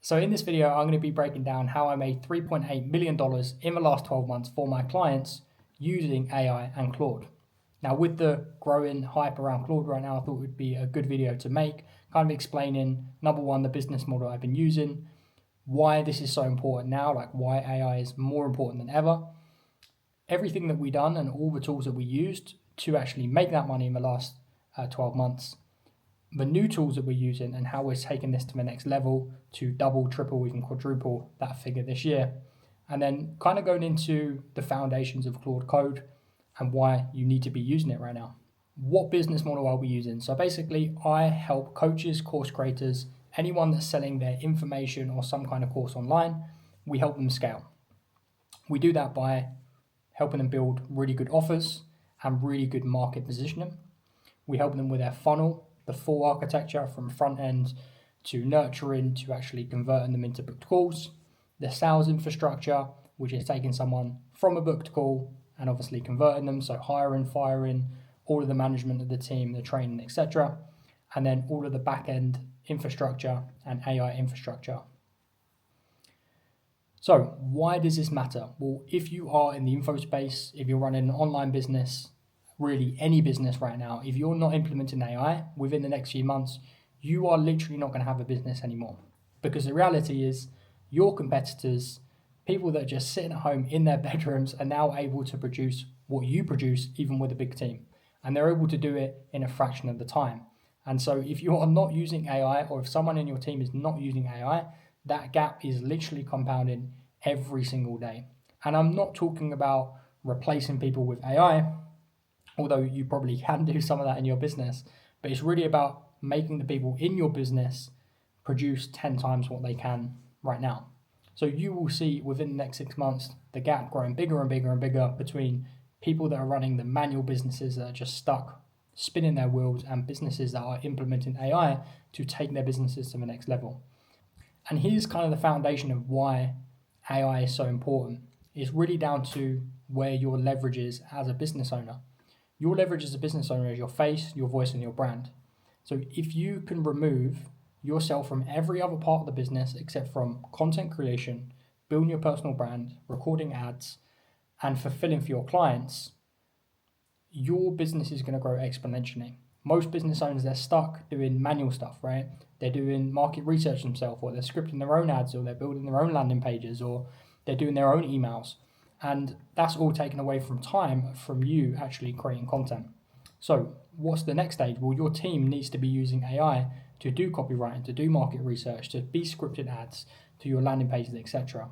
So in this video, I'm going to be breaking down how I made $3.8 million in the last 12 months for my clients using AI and Claude. Now, with the growing hype around Claude right now, I thought it would be a good video to make, kind of explaining, number one, the business model I've been using, why this is so important now, like why AI is more important than ever, everything that we've done and all the tools that we used to actually make that money in the last 12 months, the new tools that we're using and how we're taking this to the next level to double, triple, even quadruple that figure this year. And then kind of going into the foundations of Claude Code and why you need to be using it right now. What business model are we using? So basically, I help coaches, course creators, anyone that's selling their information or some kind of course online, we help them scale. We do that by helping them build really good offers and really good market positioning. We help them with their funnel, the full architecture from front end to nurturing to actually converting them into booked calls, the sales infrastructure, which is taking someone from a booked call and obviously converting them, so hiring, firing, all of the management of the team, the training, etc., and then all of the back end infrastructure and AI infrastructure. So why does this matter? Well, if you are in the info space, if you're running an online business, really any business right now, if you're not implementing AI within the next few months, you are literally not going to have a business anymore. Because the reality is your competitors, people that are just sitting at home in their bedrooms, are now able to produce what you produce even with a big team. And they're able to do it in a fraction of the time. And so if you are not using AI, or if someone in your team is not using AI, that gap is literally compounding every single day. And I'm not talking about replacing people with AI, although you probably can do some of that in your business, but it's really about making the people in your business produce 10 times what they can right now. So you will see within the next 6 months, the gap growing bigger and bigger and bigger between people that are running the manual businesses that are just stuck spinning their wheels and businesses that are implementing AI to take their businesses to the next level. And here's kind of the foundation of why AI is so important. It's really down to where your leverage is as a business owner. Your leverage as a business owner is your face, your voice, and your brand. So if you can remove yourself from every other part of the business except from content creation, building your personal brand, recording ads, and fulfilling for your clients, your business is going to grow exponentially. Most business owners, they're stuck doing manual stuff, right? They're doing market research themselves, or they're scripting their own ads, or they're building their own landing pages, or they're doing their own emails. And that's all taken away from time from you actually creating content. So what's the next stage? Well, your team needs to be using AI to do copywriting, to do market research, to be scripted ads, to your landing pages, etc.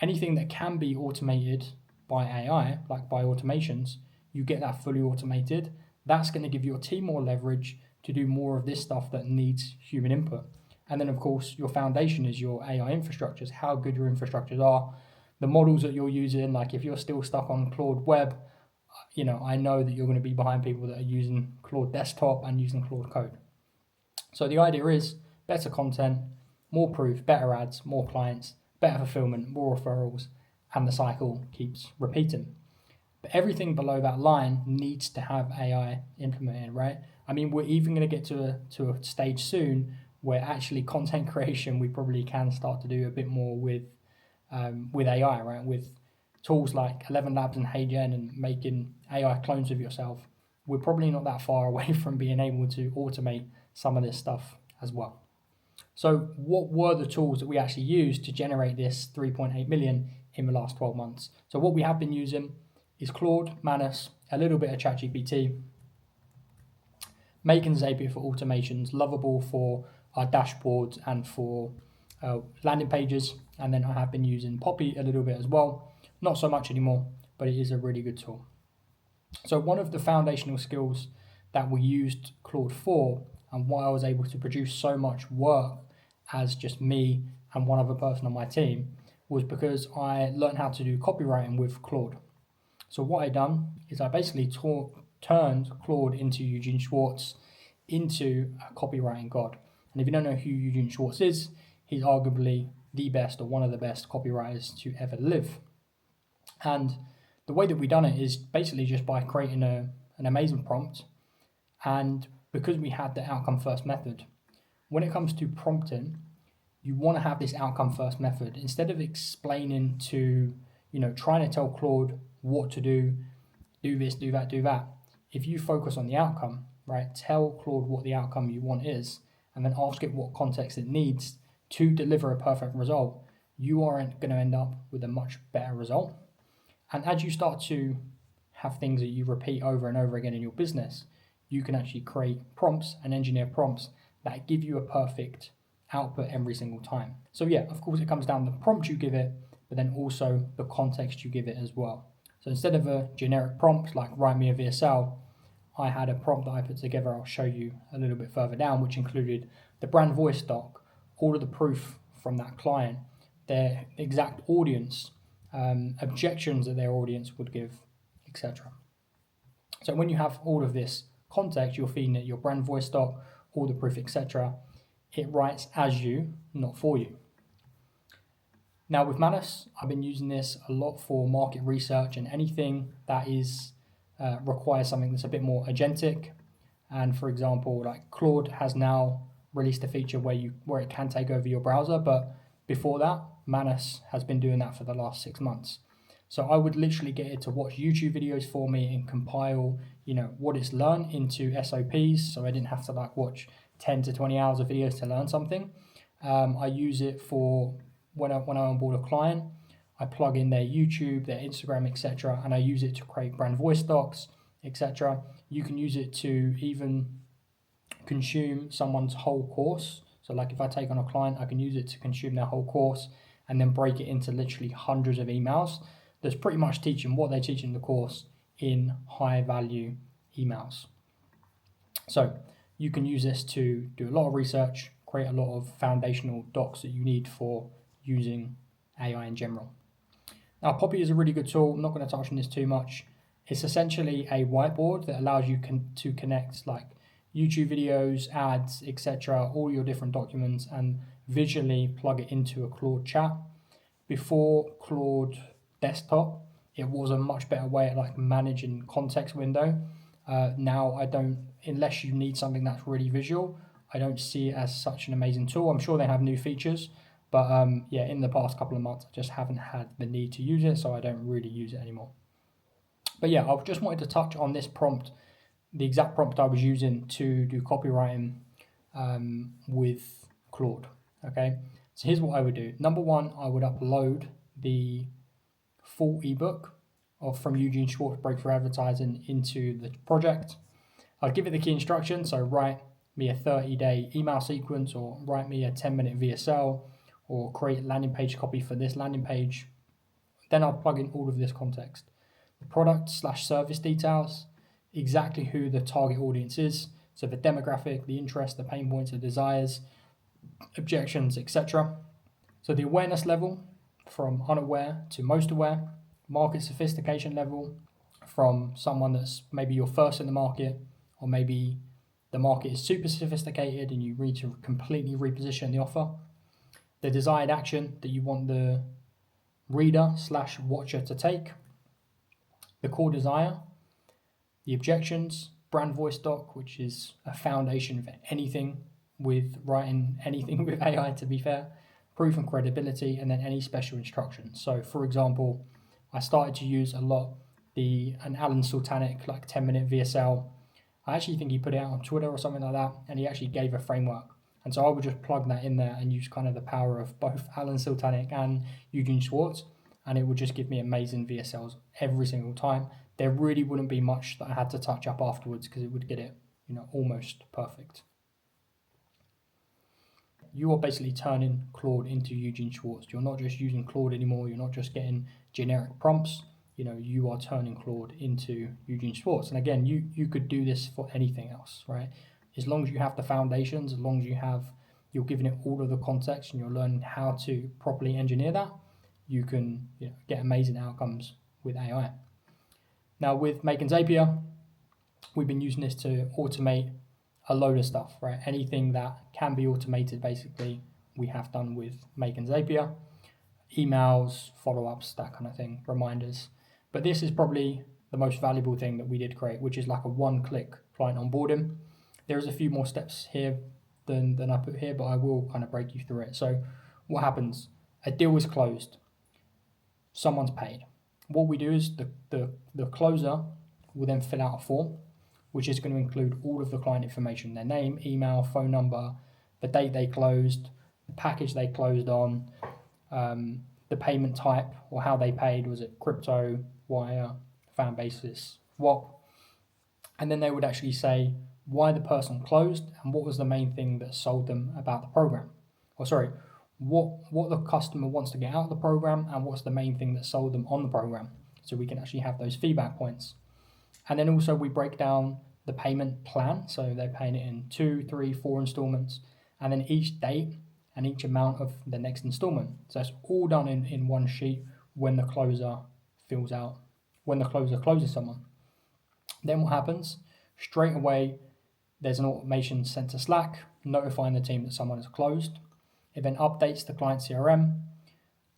Anything that can be automated by AI, like by automations, you get that fully automated. That's going to give your team more leverage to do more of this stuff that needs human input. And then, of course, your foundation is your AI infrastructures, how good your infrastructures are, the models that you're using. Like if you're still stuck on Claude Web, I know that you're going to be behind people that are using Claude Desktop and using Claude Code. So the idea is better content, more proof, better ads, more clients, better fulfillment, more referrals, and the cycle keeps repeating. But everything below that line needs to have AI implemented, right? I mean, we're even going to get to a stage soon where actually content creation, we probably can start to do a bit more with AI, right? With tools like 11 Labs and HeyGen and making AI clones of yourself. We're probably not that far away from being able to automate some of this stuff as well. So what were the tools that we actually used to generate this 3.8 million in the last 12 months? So what we have been using is Claude, Manus, a little bit of ChatGPT, Make and Zapier for automations, Lovable for our dashboards and for landing pages. And then I have been using Poppy a little bit as well. Not so much anymore, but it is a really good tool. So one of the foundational skills that we used Claude for, and why I was able to produce so much work as just me and one other person on my team, was because I learned how to do copywriting with Claude. So what I done is I basically turned Claude into Eugene Schwartz, into a copywriting god. And if you don't know who Eugene Schwartz is, he's arguably the best or one of the best copywriters to ever live. And the way that we done it is basically just by creating an amazing prompt. And because we had the outcome first method, when it comes to prompting, you want to have this outcome first method. Instead of explaining to, trying to tell Claude what to do this, do that, do that. If you focus on the outcome, right, tell Claude what the outcome you want is, and then ask it what context it needs to deliver a perfect result, you are going to end up with a much better result. And as you start to have things that you repeat over and over again in your business, you can actually create prompts and engineer prompts that give you a perfect output every single time. So yeah, of course it comes down to the prompt you give it, but then also the context you give it as well. So instead of a generic prompt like write me a VSL, I had a prompt that I put together, I'll show you a little bit further down, which included the brand voice doc, all of the proof from that client, their exact audience, objections that their audience would give, etc. So when you have all of this context, you're feeding it your brand voice doc, all the proof, etc. It writes as you, not for you. Now with Manus, I've been using this a lot for market research and anything that is requires something that's a bit more agentic. And for example, like Claude has now released a feature where it can take over your browser, but before that, Manus has been doing that for the last 6 months. So I would literally get it to watch YouTube videos for me and compile, what it's learned into SOPs. So I didn't have to watch 10 to 20 hours of videos to learn something. I use it for when I onboard a client. I plug in their YouTube, their Instagram, etc., and I use it to create brand voice docs, etc. You can use it to even consume someone's whole course. So if I take on a client, I can use it to consume their whole course and then break it into literally hundreds of emails that's pretty much teaching what they teach in the course in high value emails. So you can use this to do a lot of research, create a lot of foundational docs that you need for using AI in general. Now, Poppy is a really good tool. I'm not going to touch on this too much. It's essentially a whiteboard that allows you to connect YouTube videos, ads, etc., all your different documents, and visually plug it into a Claude chat. Before Claude Desktop, it was a much better way at managing context window. Now I don't, unless you need something that's really visual, I don't see it as such an amazing tool. I'm sure they have new features, but in the past couple of months, I just haven't had the need to use it, so I don't really use it anymore. But yeah, I just wanted to touch on this prompt, the exact prompt I was using to do copywriting with Claude. Okay, so here's what I would do. Number one, I would upload the full ebook from Eugene Schwartz Breakthrough Advertising into the project. I'd give it the key instructions, so write me a 30-day email sequence, or write me a 10-minute VSL, or create landing page copy for this landing page. Then I'll plug in all of this context. The product/service details, exactly who the target audience is, so the demographic, the interest, the pain points, the desires, objections, etc. So the awareness level, from unaware to most aware, market sophistication level, from someone that's maybe you're first in the market, or maybe the market is super sophisticated and you need to completely reposition the offer. The desired action that you want the reader/watcher to take. The core desire. The objections. Brand voice doc, which is a foundation for anything with writing anything with AI, to be fair. Proof and credibility, and then any special instructions. So for example, I started to use a lot an Alan Sultanic 10-minute VSL. I actually think he put it out on Twitter or something like that, and he actually gave a framework. And so I would just plug that in there and use kind of the power of both Alan Sultanic and Eugene Schwartz, and it would just give me amazing VSLs every single time. There really wouldn't be much that I had to touch up afterwards because it would get it, almost perfect. You are basically turning Claude into Eugene Schwartz. You're not just using Claude anymore. You're not just getting generic prompts. You are turning Claude into Eugene Schwartz. And again, you could do this for anything else, right? As long as you have the foundations, as long as you're giving it all of the context and you're learning how to properly engineer that, you can get amazing outcomes with AI. Now with Make and Zapier, we've been using this to automate a load of stuff, right? Anything that can be automated, basically, we have done with Make and Zapier. Emails, follow-ups, that kind of thing, reminders. But this is probably the most valuable thing that we did create, which is like a one-click client onboarding. There is a few more steps here than I put here, but I will kind of break you through it. So what happens? A deal is closed. Someone's paid. What we do is the closer will then fill out a form, which is going to include all of the client information, their name, email, phone number, the date they closed, the package they closed on, the payment type or how they paid. Was it crypto, wire, fan basis, what? And then they would actually say why the person closed and what was the main thing that sold them about the program. Or sorry, what the customer wants to get out of the program and what's the main thing that sold them on the program. So we can actually have those feedback points. And then also we break down the payment plan. So they're paying it in 2, 3, 4 installments, and then each date and each amount of the next installment. So it's all done in one sheet when the closer closes someone. Then what happens? Straight away, there's an automation sent to Slack notifying the team that someone has closed. It then updates the client CRM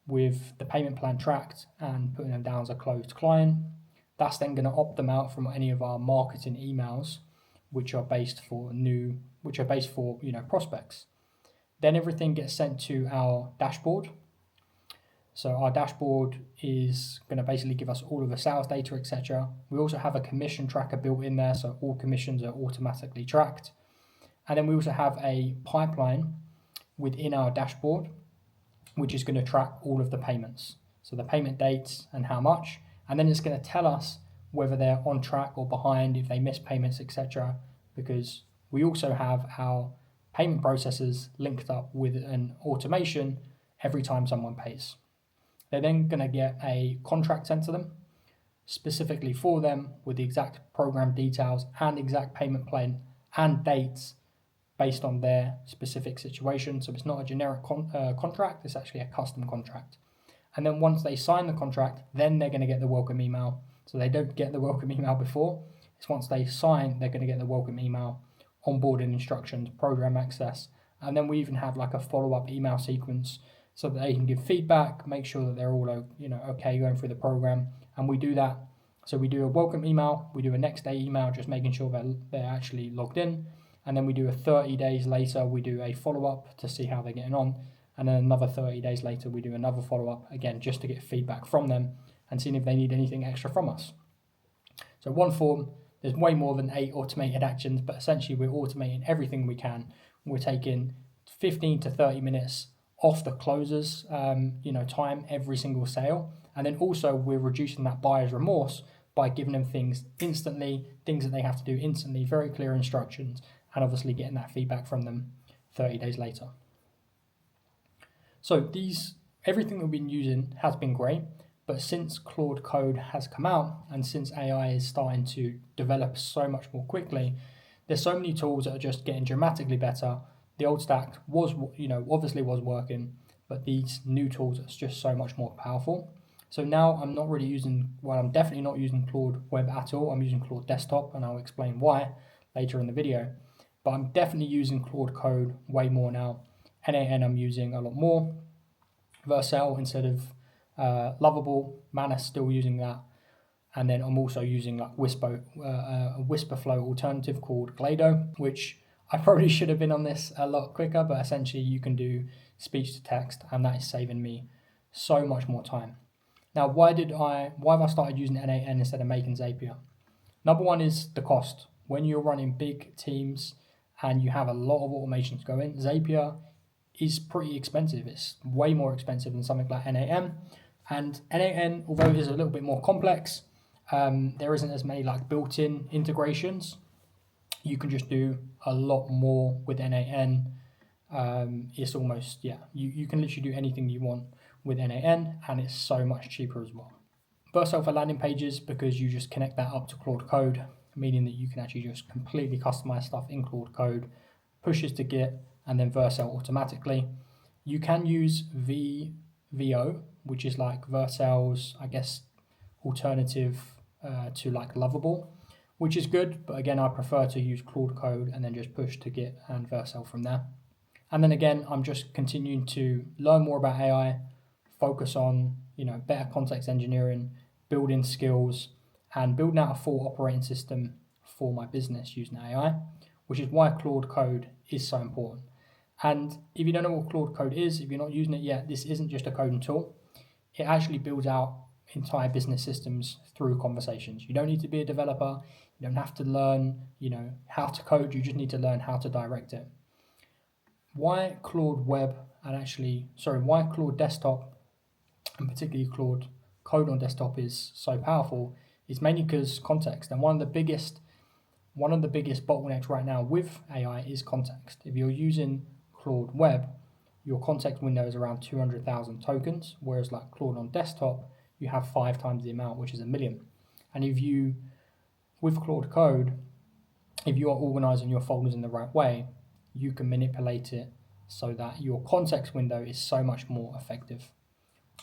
with the payment plan tracked and putting them down as a closed client. That's then going to opt them out from any of our marketing emails, which are based for prospects. Then everything gets sent to our dashboard. So our dashboard is going to basically give us all of the sales data, etc. We also have a commission tracker built in there, so all commissions are automatically tracked. And then we also have a pipeline within our dashboard, which is going to track all of the payments. So the payment dates and how much, and then it's going to tell us whether they're on track or behind, if they miss payments, etc. Because we also have our payment processors linked up with an automation every time someone pays. They're then going to get a contract sent to them specifically for them with the exact program details and exact payment plan and dates based on their specific situation. So it's not a generic contract, it's actually a custom contract. And then once they sign the contract, then they're going to get the welcome email. So they don't get the welcome email before. It's once they sign, they're going to get the welcome email, onboarding instructions, program access. And then we even have like a follow-up email sequence so that they can give feedback, make sure that they're all okay going through the program. And we do that. So we do a welcome email, we do a next day email, just making sure that they're actually logged in. And then we do a 30 days later, we do a follow-up to see how they're getting on. And then another 30 days later, we do another follow-up, again, just to get feedback from them and seeing if they need anything extra from us. So one form, there's way more than 8 automated actions, but essentially we're automating everything we can. We're taking 15 to 30 minutes off the closers, time every single sale. And then also we're reducing that buyer's remorse by giving them things instantly, things that they have to do instantly, very clear instructions, and obviously getting that feedback from them 30 days later. So everything that we've been using has been great, but since Claude Code has come out and since AI is starting to develop so much more quickly, there's so many tools that are just getting dramatically better. The old stack obviously was working, but these new tools are just so much more powerful. So now I'm definitely not using Claude Web at all. I'm using Claude Desktop, and I'll explain why later in the video. But I'm definitely using Claude Code way more now. NaN I'm using a lot more. Vercel instead of Lovable. Manus still using that. And then I'm also using like a whisper flow alternative called Glado, which I probably should have been on this a lot quicker, but essentially you can do speech to text, and that is saving me so much more time. Now, why have I started using NaN instead of making Zapier? Number one is the cost. When you're running big teams and you have a lot of automations going, Zapier is pretty expensive. It's way more expensive than something like NaN. And NaN, although it is a little bit more complex, there isn't as many like built-in integrations. You can just do a lot more with NaN. It's almost, you can literally do anything you want with NaN, and it's so much cheaper as well. Vercel for landing pages, because you just connect that up to Claude Code, meaning that you can actually just completely customize stuff in Claude Code, pushes to Git, and then Vercel automatically. You can use VO, which is like Vercel's, alternative to like Lovable, which is good, but again, I prefer to use Claude Code and then just push to Git and Vercel from there. And then again, I'm just continuing to learn more about AI, focus on, better context engineering, building skills, and building out a full operating system for my business using AI, which is why Claude Code is so important. And if you don't know what Claude Code is, if you're not using it yet, this isn't just a coding tool. It actually builds out entire business systems through conversations. You don't need to be a developer. You don't have to learn, how to code. You just need to learn how to direct it. Why Claude Web why Claude Desktop and particularly Claude Code on desktop is so powerful is mainly because context. And one of the biggest bottlenecks right now with AI is context. If you're using Claude Web, your context window is around 200,000 tokens, whereas like Claude on desktop, you have 5 times the amount, which is 1 million. And with Claude Code, if you are organizing your folders in the right way, you can manipulate it so that your context window is so much more effective.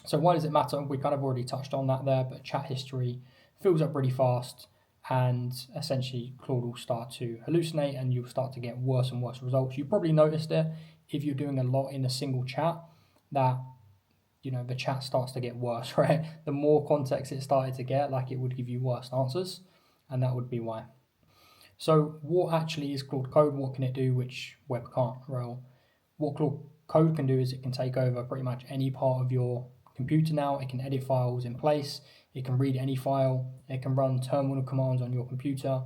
So why does it matter? We kind of already touched on that there, but chat history fills up really fast, and essentially Claude will start to hallucinate and you'll start to get worse and worse results. You probably noticed it if you're doing a lot in a single chat that the chat starts to get worse, right? The more context it started to get, like it would give you worse answers, and that would be why. So what actually is Claude Code? What can it do which Web can't? Well, what Claude Code can do is it can take over pretty much any part of your computer now. It can edit files in place. It can read any file. It can run terminal commands on your computer.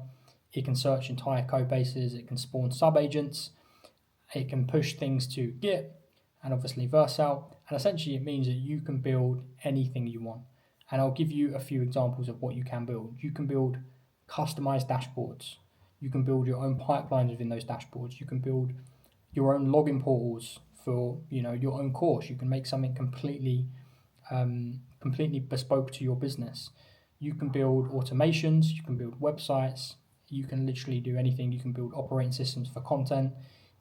It can search entire code bases. It can spawn subagents. It can push things to Git and obviously Vercel. And essentially it means that you can build anything you want. And I'll give you a few examples of what you can build. You can build customized dashboards. You can build your own pipelines within those dashboards. You can build your own login portals for your own course. You can make something completely bespoke to your business. You can build automations. You can build websites. You can literally do anything. You can build operating systems for content.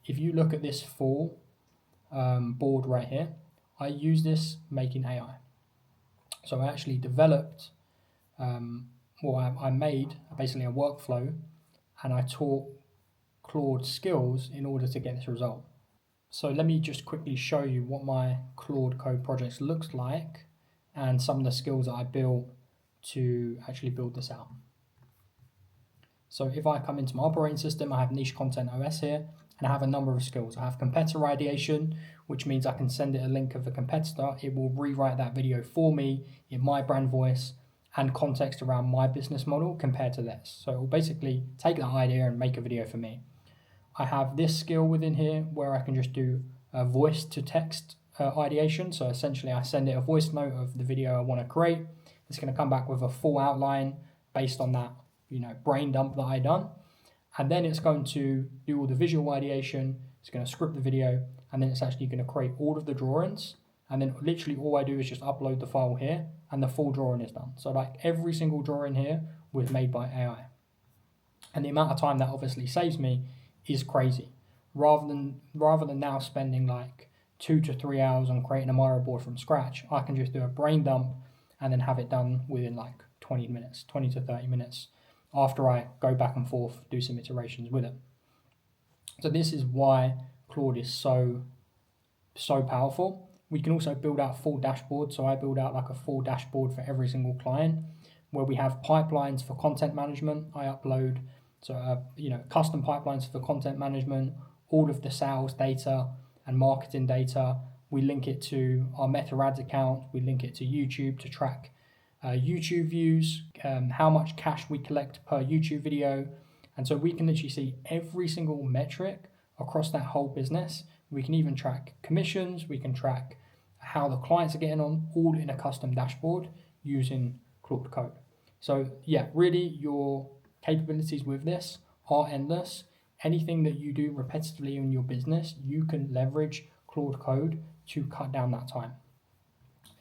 If you look at this full board right here, I use this making AI. So I actually developed, I made basically a workflow, and I taught Claude skills in order to get this result. So let me just quickly show you what my Claude Code project looks like and some of the skills that I built to actually build this out. So if I come into my operating system, I have Niche Content OS here, and I have a number of skills. I have competitor ideation, which means I can send it a link of a competitor. It will rewrite that video for me in my brand voice and context around my business model compared to theirs. So it will basically take that idea and make a video for me. I have this skill within here where I can just do a voice to text ideation. So essentially I send it a voice note of the video I want to create. It's going to come back with a full outline based on that, brain dump that I done. And then it's going to do all the visual ideation. It's going to script the video, and then it's actually going to create all of the drawings. And then literally all I do is just upload the file here and the full drawing is done. So like every single drawing here was made by AI. And the amount of time that obviously saves me is crazy. Rather than now spending like 2 to 3 hours on creating a Miro board from scratch, I can just do a brain dump and then have it done within like 20 to 30 minutes after I go back and forth, do some iterations with it. So this is why Claude is so powerful. We can also build out full dashboards. So I build out like a full dashboard for every single client where we have pipelines for content management. I upload custom pipelines for content management, all of the sales data and marketing data. We link it to our Meta Ads account. We link it to YouTube to track YouTube views, how much cash we collect per YouTube video. And so we can literally see every single metric across that whole business. We can even track commissions. We can track how the clients are getting on, all in a custom dashboard using Claude Code. So yeah, really your capabilities with this are endless. Anything that you do repetitively in your business, you can leverage Claude Code to cut down that time.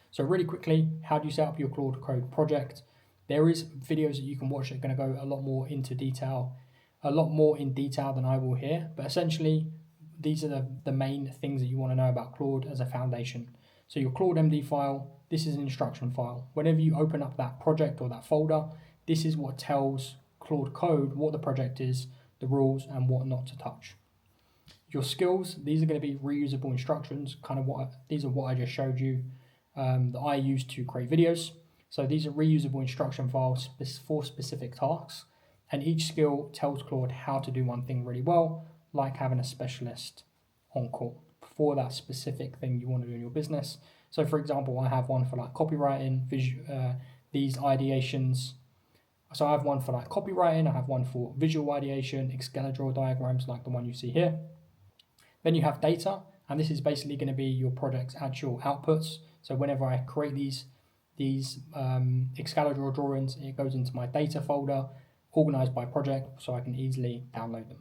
So really quickly, how do you set up your Claude Code project? There is videos that you can watch that are going to go a lot more in detail than I will here. But essentially, these are the main things that you want to know about Claude as a foundation. So your Claude MD file, this is an instruction file. Whenever you open up that project or that folder, this is what tells Claude Code what the project is, the rules, and what not to touch. Your skills, these are going to be reusable instructions, these are what I just showed you that I use to create videos. So these are reusable instruction files for specific tasks, and each skill tells Claude how to do one thing really well, like having a specialist on call for that specific thing you want to do in your business. So, for example, I have one for like copywriting, these ideations. So I have one for like copywriting, I have one for visual ideation, Excalibur diagrams like the one you see here. Then you have data, and this is basically going to be your project's actual outputs. So whenever I create these Excalibur drawings, it goes into my data folder, organized by project, so I can easily download them.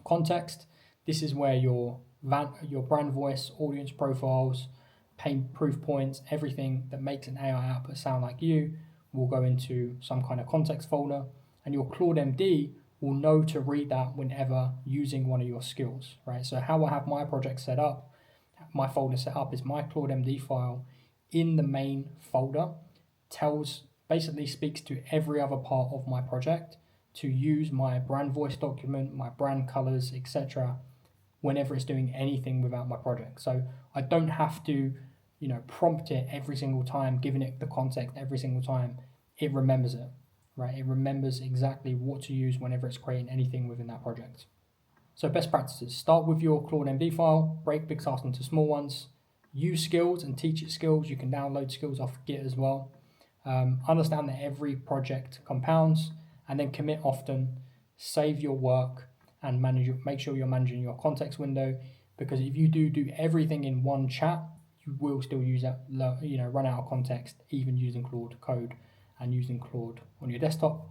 Context, this is where your brand voice, audience profiles, pain proof points, everything that makes an AI output sound like you will go into some kind of context folder, and your Claude MD will know to read that whenever using one of your skills, right? So how I have my project set up, my folder set up is my Claude MD file in the main folder basically speaks to every other part of my project to use my brand voice document, my brand colors, etc. whenever it's doing anything without my project. So I don't have to, prompt it every single time, giving it the context every single time. It remembers it, right? It remembers exactly what to use whenever it's creating anything within that project. So best practices, start with your Claude MD file, break big tasks into small ones, use skills and teach it skills. You can download skills off Git as well. Understand that every project compounds, and then commit often, save your work, and make sure you're managing your context window, because if you do everything in one chat, you will still use that, run out of context, even using Claude Code and using Claude on your desktop.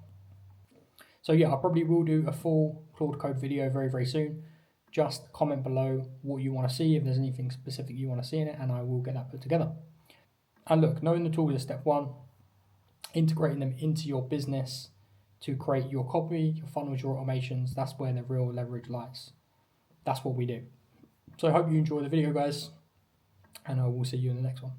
So yeah, I probably will do a full Claude Code video very, very soon. Just comment below what you want to see, if there's anything specific you want to see in it, and I will get that put together. And look, knowing the tools is step one. Integrating them into your business to create your copy, your funnels, your automations, that's where the real leverage lies. That's what we do. So I hope you enjoy the video, guys, and I will see you in the next one.